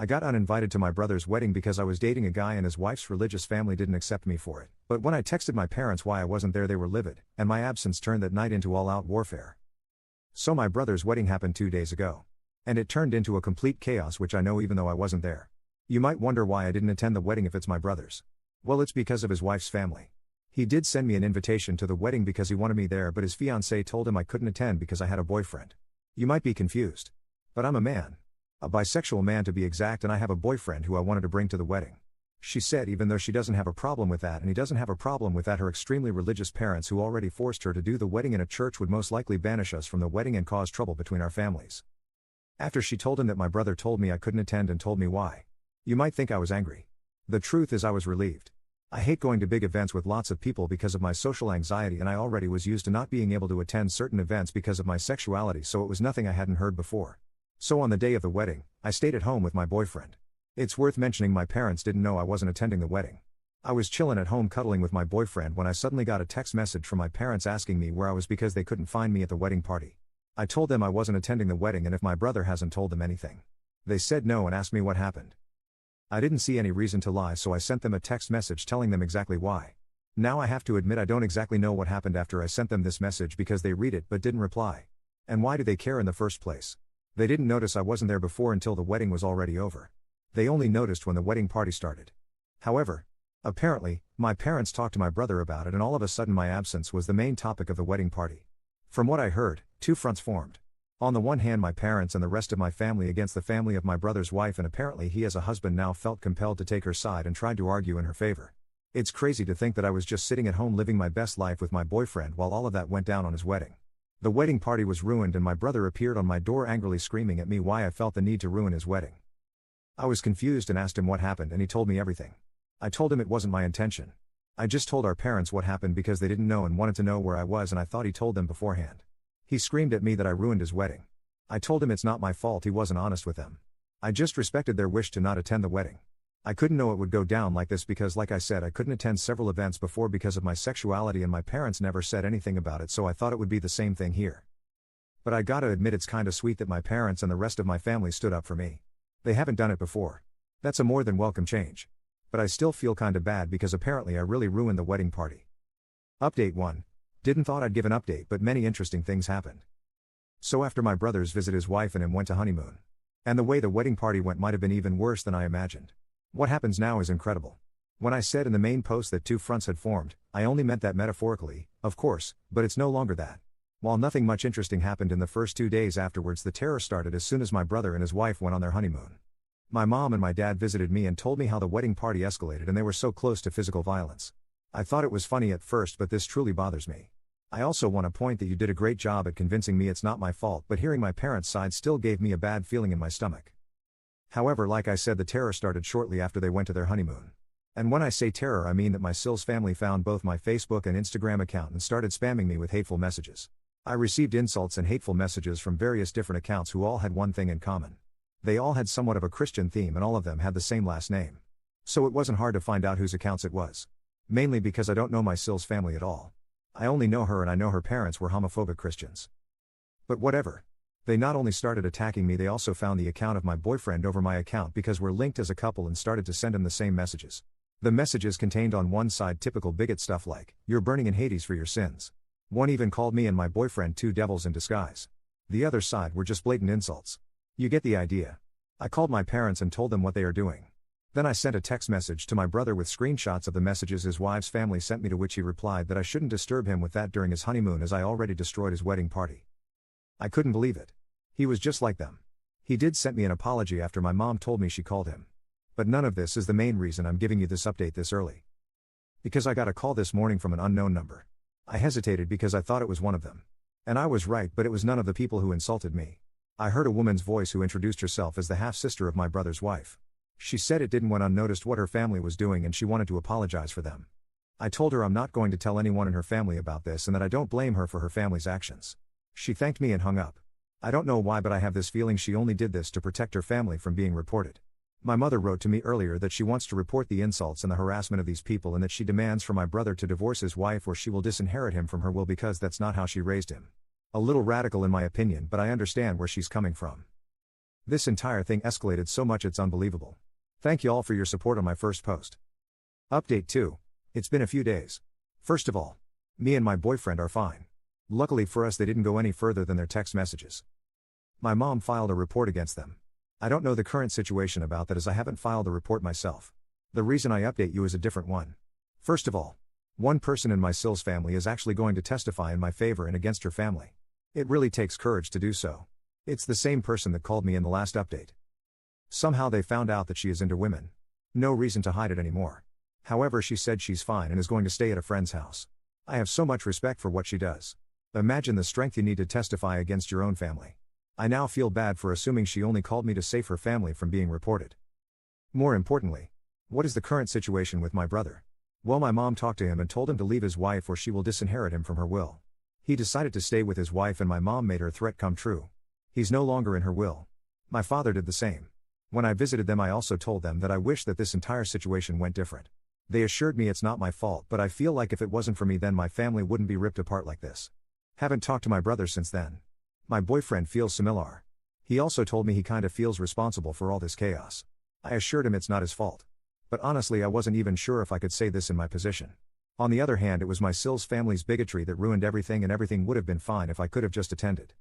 I got uninvited to my brother's wedding because I was dating a guy and his wife's religious family didn't accept me for it. But when I texted my parents why I wasn't there, they were livid, and my absence turned that night into all-out warfare. So my brother's wedding happened 2 days ago. And it turned into a complete chaos, which I know even though I wasn't there. You might wonder why I didn't attend the wedding if it's my brother's. Well, it's because of his wife's family. He did send me an invitation to the wedding because he wanted me there, but his fiancée told him I couldn't attend because I had a boyfriend. You might be confused. But I'm a man. A bisexual man to be exact, and I have a boyfriend who I wanted to bring to the wedding. She said even though she doesn't have a problem with that and he doesn't have a problem with that, her extremely religious parents who already forced her to do the wedding in a church would most likely banish us from the wedding and cause trouble between our families. After she told him that, my brother told me I couldn't attend and told me why. You might think I was angry. The truth is I was relieved. I hate going to big events with lots of people because of my social anxiety, and I already was used to not being able to attend certain events because of my sexuality, so it was nothing I hadn't heard before. So on the day of the wedding, I stayed at home with my boyfriend. It's worth mentioning my parents didn't know I wasn't attending the wedding. I was chillin' at home cuddling with my boyfriend when I suddenly got a text message from my parents asking me where I was because they couldn't find me at the wedding party. I told them I wasn't attending the wedding and if my brother hasn't told them anything. They said no and asked me what happened. I didn't see any reason to lie, so I sent them a text message telling them exactly why. Now I have to admit I don't exactly know what happened after I sent them this message because they read it but didn't reply. And why do they care in the first place? They didn't notice I wasn't there before until the wedding was already over. They only noticed when the wedding party started. However, apparently, my parents talked to my brother about it and all of a sudden my absence was the main topic of the wedding party. From what I heard, two fronts formed. On the one hand, my parents and the rest of my family against the family of my brother's wife, and apparently he as a husband now felt compelled to take her side and tried to argue in her favor. It's crazy to think that I was just sitting at home living my best life with my boyfriend while all of that went down on his wedding. The wedding party was ruined and my brother appeared on my door angrily screaming at me why I felt the need to ruin his wedding. I was confused and asked him what happened and he told me everything. I told him it wasn't my intention. I just told our parents what happened because they didn't know and wanted to know where I was, and I thought he told them beforehand. He screamed at me that I ruined his wedding. I told him it's not my fault, he wasn't honest with them. I just respected their wish to not attend the wedding. I couldn't know it would go down like this because, like I said, I couldn't attend several events before because of my sexuality and my parents never said anything about it, so I thought it would be the same thing here. But I gotta admit it's kinda sweet that my parents and the rest of my family stood up for me. They haven't done it before. That's a more than welcome change. But I still feel kinda bad because apparently I really ruined the wedding party. Update 1. Didn't thought I'd give an update, but many interesting things happened. So after my brother's visit, his wife and him went to honeymoon. And the way the wedding party went might have been even worse than I imagined. What happens now is incredible. When I said in the main post that two fronts had formed, I only meant that metaphorically, of course, but it's no longer that. While nothing much interesting happened in the first 2 days afterwards, the terror started as soon as my brother and his wife went on their honeymoon. My mom and my dad visited me and told me how the wedding party escalated and they were so close to physical violence. I thought it was funny at first, but this truly bothers me. I also want to point that you did a great job at convincing me it's not my fault, but hearing my parents' side still gave me a bad feeling in my stomach. However, like I said, the terror started shortly after they went to their honeymoon. And when I say terror, I mean that my Sills family found both my Facebook and Instagram account and started spamming me with hateful messages. I received insults and hateful messages from various different accounts who all had one thing in common. They all had somewhat of a Christian theme and all of them had the same last name. So it wasn't hard to find out whose accounts it was. Mainly because I don't know my Sills family at all. I only know her and I know her parents were homophobic Christians. But whatever. They not only started attacking me, they also found the account of my boyfriend over my account because we're linked as a couple and started to send him the same messages. The messages contained on one side typical bigot stuff like, "You're burning in Hades for your sins." One even called me and my boyfriend two devils in disguise. The other side were just blatant insults. You get the idea. I called my parents and told them what they are doing. Then I sent a text message to my brother with screenshots of the messages his wife's family sent me, to which he replied that I shouldn't disturb him with that during his honeymoon as I already destroyed his wedding party. I couldn't believe it. He was just like them. He did send me an apology after my mom told me she called him. But none of this is the main reason I'm giving you this update this early. Because I got a call this morning from an unknown number. I hesitated because I thought it was one of them. And I was right, but it was none of the people who insulted me. I heard a woman's voice who introduced herself as the half-sister of my brother's wife. She said it didn't went unnoticed what her family was doing and she wanted to apologize for them. I told her I'm not going to tell anyone in her family about this and that I don't blame her for her family's actions. She thanked me and hung up. I don't know why, but I have this feeling she only did this to protect her family from being reported. My mother wrote to me earlier that she wants to report the insults and the harassment of these people and that she demands for my brother to divorce his wife or she will disinherit him from her will because that's not how she raised him. A little radical in my opinion, but I understand where she's coming from. This entire thing escalated so much it's unbelievable. Thank you all for your support on my first post. Update 2. It's been a few days. First of all, me and my boyfriend are fine. Luckily for us, they didn't go any further than their text messages. My mom filed a report against them. I don't know the current situation about that as I haven't filed a report myself. The reason I update you is a different one. First of all, one person in my Sills family is actually going to testify in my favor and against her family. It really takes courage to do so. It's the same person that called me in the last update. Somehow they found out that she is into women. No reason to hide it anymore. However, she said she's fine and is going to stay at a friend's house. I have so much respect for what she does. Imagine the strength you need to testify against your own family. I now feel bad for assuming she only called me to save her family from being reported. More importantly, what is the current situation with my brother? Well, my mom talked to him and told him to leave his wife or she will disinherit him from her will. He decided to stay with his wife and my mom made her threat come true. He's no longer in her will. My father did the same. When I visited them, I also told them that I wish that this entire situation went different. They assured me it's not my fault, but I feel like if it wasn't for me then my family wouldn't be ripped apart like this. Haven't talked to my brother since then. My boyfriend feels similar. He also told me he kinda feels responsible for all this chaos. I assured him it's not his fault. But honestly, I wasn't even sure if I could say this in my position. On the other hand, it was my Sills family's bigotry that ruined everything, and everything would have been fine if I could have just attended.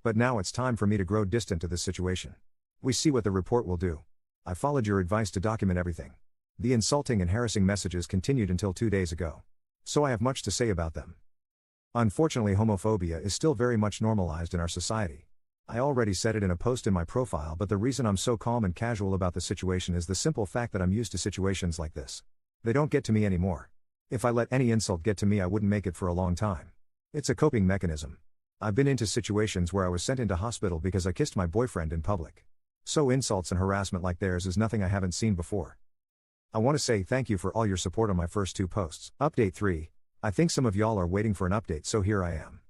But now it's time for me to grow distant to this situation. We see what the report will do. I followed your advice to document everything. The insulting and harassing messages continued until 2 days ago. So I have much to say about them. Unfortunately, homophobia is still very much normalized in our society. I already said it in a post in my profile, but the reason I'm so calm and casual about the situation is the simple fact that I'm used to situations like this. They don't get to me anymore. If I let any insult get to me, I wouldn't make it for a long time. It's a coping mechanism. I've been into situations where I was sent into hospital because I kissed my boyfriend in public. So insults and harassment like theirs is nothing I haven't seen before. I want to say thank you for all your support on my first 2 posts. Update 3. I think some of y'all are waiting for an update, so here I am.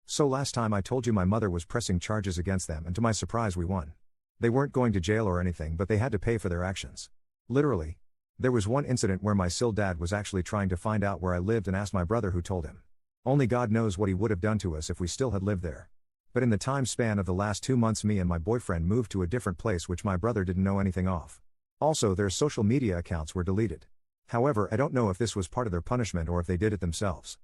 So last time I told you my mother was pressing charges against them, and to my surprise we won. They weren't going to jail or anything, but they had to pay for their actions. Literally. There was one incident where my Sill dad was actually trying to find out where I lived and asked my brother, who told him. Only God knows what he would have done to us if we still had lived there. But in the time span of the last 2 months, me and my boyfriend moved to a different place which my brother didn't know anything of. Also, their social media accounts were deleted. However, I don't know if this was part of their punishment or if they did it themselves.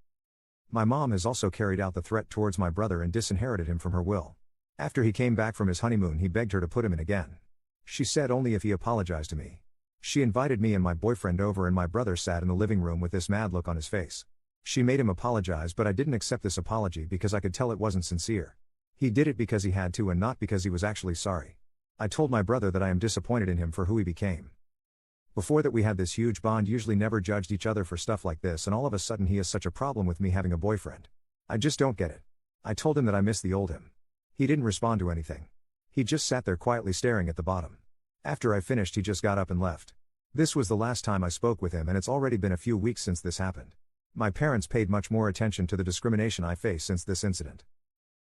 My mom has also carried out the threat towards my brother and disinherited him from her will. After he came back from his honeymoon, he begged her to put him in again. She said only if he apologized to me. She invited me and my boyfriend over, and my brother sat in the living room with this mad look on his face. She made him apologize, but I didn't accept this apology because I could tell it wasn't sincere. He did it because he had to and not because he was actually sorry. I told my brother that I am disappointed in him for who he became. Before that we had this huge bond, usually never judged each other for stuff like this, and all of a sudden he has such a problem with me having a boyfriend. I just don't get it. I told him that I miss the old him. He didn't respond to anything. He just sat there quietly staring at the bottom. After I finished, he just got up and left. This was the last time I spoke with him, and it's already been a few weeks since this happened. My parents paid much more attention to the discrimination I face since this incident.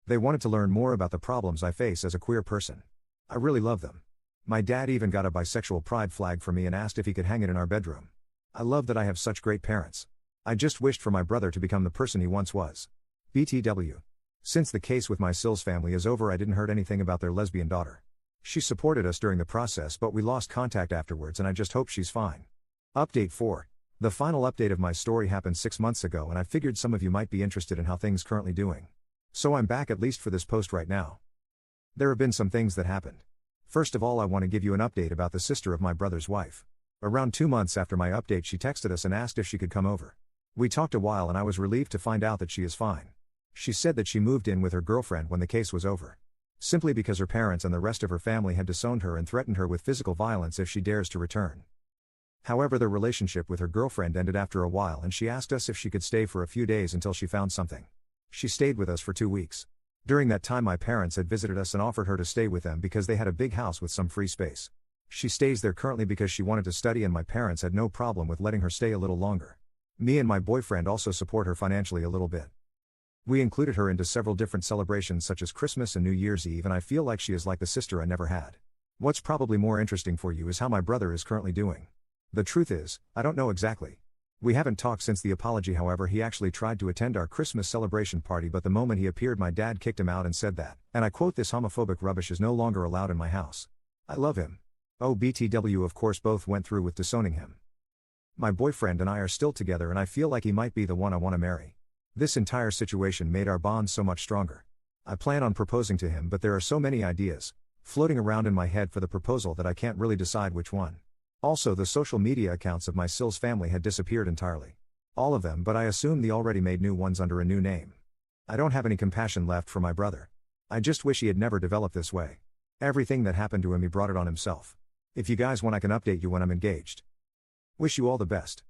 They wanted to learn more about the problems I face as a queer person. I really love them. My dad even got a bisexual pride flag for me and asked if he could hang it in our bedroom. I love that I have such great parents. I just wished for my brother to become the person he once was. BTW. Since the case with my Sills family is over, I didn't heard anything about their lesbian daughter. She supported us during the process, but we lost contact afterwards, and I just hope she's fine. Update 4. The final update of my story happened 6 months ago, and I figured some of you might be interested in how things currently doing. So I'm back, at least for this post right now. There have been some things that happened. First of all, I want to give you an update about the sister of my brother's wife. Around 2 months after my update, she texted us and asked if she could come over. We talked a while and I was relieved to find out that she is fine. She said that she moved in with her girlfriend when the case was over. Simply because her parents and the rest of her family had disowned her and threatened her with physical violence if she dares to return. However, their relationship with her girlfriend ended after a while, and she asked us if she could stay for a few days until she found something. She stayed with us for 2 weeks. During that time, my parents had visited us and offered her to stay with them because they had a big house with some free space. She stays there currently because she wanted to study, and my parents had no problem with letting her stay a little longer. Me and my boyfriend also support her financially a little bit. We included her into several different celebrations such as Christmas and New Year's Eve, and I feel like she is like the sister I never had. What's probably more interesting for you is how my brother is currently doing. The truth is, I don't know exactly. We haven't talked since the apology. However, he actually tried to attend our Christmas celebration party, but the moment he appeared my dad kicked him out and said that, and I quote, "This homophobic rubbish is no longer allowed in my house. I love him." BTW, of course both went through with disowning him. My boyfriend and I are still together and I feel like he might be the one I want to marry. This entire situation made our bond so much stronger. I plan on proposing to him, but there are so many ideas floating around in my head for the proposal that I can't really decide which one. Also, the social media accounts of my Sills family had disappeared entirely. All of them, but I assume they already made new ones under a new name. I don't have any compassion left for my brother. I just wish he had never developed this way. Everything that happened to him, he brought it on himself. If you guys want, I can update you when I'm engaged. Wish you all the best.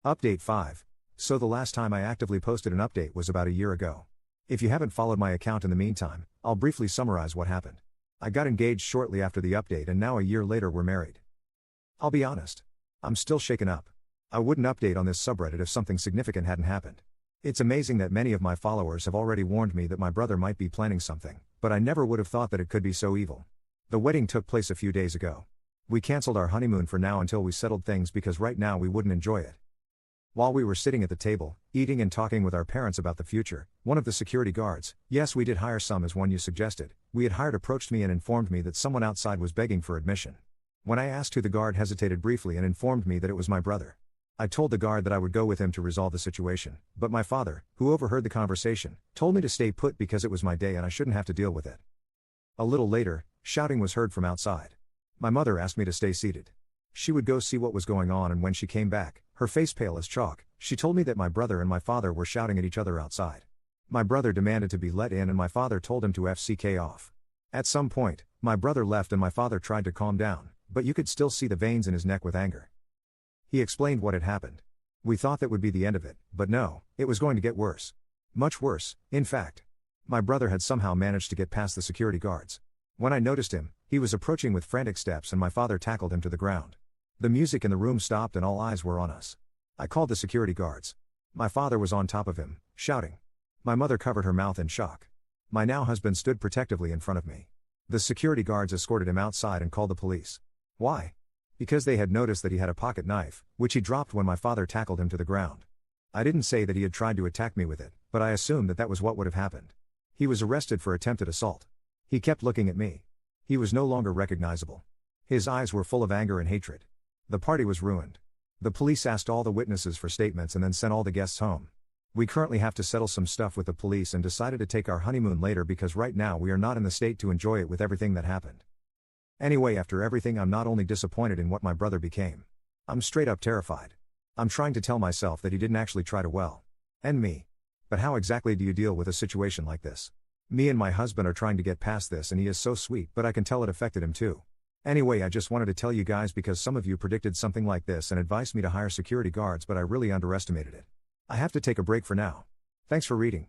Update 5. So the last time I actively posted an update was about a year ago. If you haven't followed my account in the meantime, I'll briefly summarize what happened. I got engaged shortly after the update and now a year later we're married. I'll be honest. I'm still shaken up. I wouldn't update on this subreddit if something significant hadn't happened. It's amazing that many of my followers have already warned me that my brother might be planning something, but I never would have thought that it could be so evil. The wedding took place a few days ago. We canceled our honeymoon for now until we settled things because right now we wouldn't enjoy it. While we were sitting at the table, eating and talking with our parents about the future, one of the security guards, yes, we did hire some as one you suggested, we had hired, approached me and informed me that someone outside was begging for admission. When I asked who, the guard hesitated briefly and informed me that it was my brother. I told the guard that I would go with him to resolve the situation, but my father, who overheard the conversation, told me to stay put because it was my day and I shouldn't have to deal with it. A little later, shouting was heard from outside. My mother asked me to stay seated. She would go see what was going on, and when she came back, her face pale as chalk, she told me that my brother and my father were shouting at each other outside. My brother demanded to be let in and my father told him to FCK off. At some point, my brother left and my father tried to calm down, but you could still see the veins in his neck with anger. He explained what had happened. We thought that would be the end of it, but no, it was going to get worse. Much worse, in fact. My brother had somehow managed to get past the security guards. When I noticed him, he was approaching with frantic steps and my father tackled him to the ground. The music in the room stopped and all eyes were on us. I called the security guards. My father was on top of him, shouting. My mother covered her mouth in shock. My now husband stood protectively in front of me. The security guards escorted him outside and called the police. Why? Because they had noticed that he had a pocket knife, which he dropped when my father tackled him to the ground. I didn't say that he had tried to attack me with it, but I assumed that that was what would have happened. He was arrested for attempted assault. He kept looking at me. He was no longer recognizable. His eyes were full of anger and hatred. The party was ruined. The police asked all the witnesses for statements and then sent all the guests home. We currently have to settle some stuff with the police and decided to take our honeymoon later because right now we are not in the state to enjoy it with everything that happened. Anyway, after everything, I'm not only disappointed in what my brother became. I'm straight up terrified. I'm trying to tell myself that he didn't actually try to end me. But how exactly do you deal with a situation like this? Me and my husband are trying to get past this and he is so sweet, but I can tell it affected him too. Anyway, I just wanted to tell you guys because some of you predicted something like this and advised me to hire security guards, but I really underestimated it. I have to take a break for now. Thanks for reading.